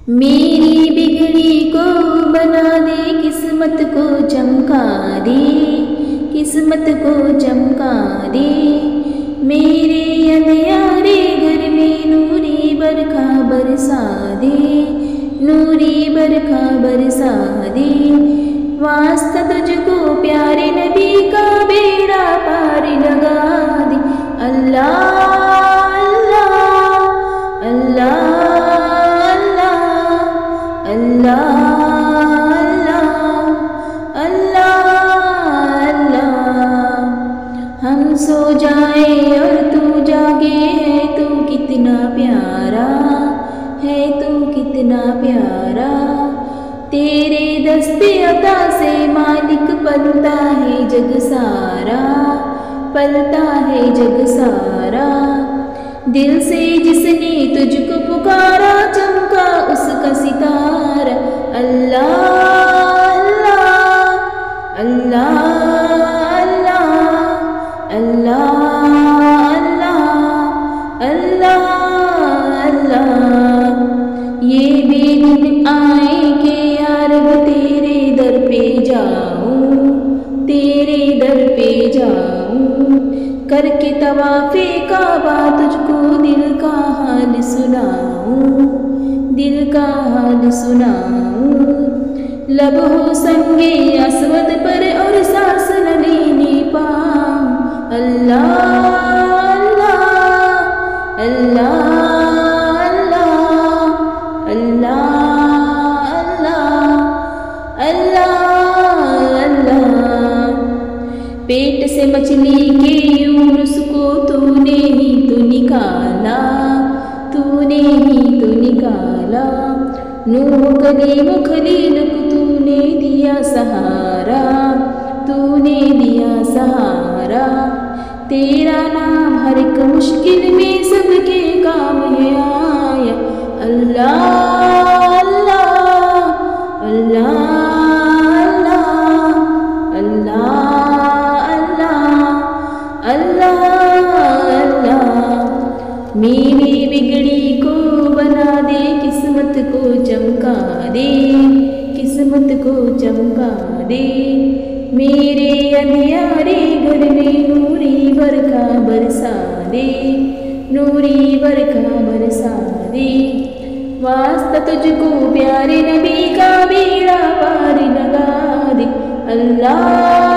میری بگڑی کو بنا دے، قسمت کو چمکا دے، قسمت کو چمکا دے۔ میرے اندھیارے گھر میں نوری برکھا برسا دے، نوری برکھا برسا دے۔ واسطہ تجھ کو پیارے نبی کا بیڑا پار لگا دے۔ اللہ ہم سو جائیں اور تو جاگے، ہے تو کتنا پیارا، ہے تو کتنا پیارا۔ تیرے دست عطا سے مالک پلتا ہے جگ سارا، پلتا ہے جگ سارا۔ دل سے جس نے تجھ کو پکارا، چمکا اس کا ستارہ۔ اللہ اللہ یہ بھی دن آئے کہ یا رب تیرے در پہ جاؤں، تیرے در پہ جاؤں۔ کر کے طواف کعبہ تجھ کو دل کا حال سناؤں، دل کا حال سناؤں۔ لب ہو سنگے اسود پر اور سانس نہ لینے پاؤں۔ اللہ پیٹ سے مچھلی کے یونس کو تو نے ہی تو نکالا، تو نے ہی تو نکالا۔ نوح کلیم خلیل کو تو نے دیا سہارا، تو نے دیا سہارا۔ تیرا نام ہر ایک مشکل میں سب کے کام ہے آیا۔ اللہ اللہ میری بگڑی کو بنا دے، قسمت کو چمکا دے، قسمت کو چمکا دے۔ میرے اندھیارے گھر میں نوری برکھا برسا دے، نوری برکھا برسا دے۔ واسطہ تجھ کو پیارے نبی کا بیڑا پار لگا دے۔ اللہ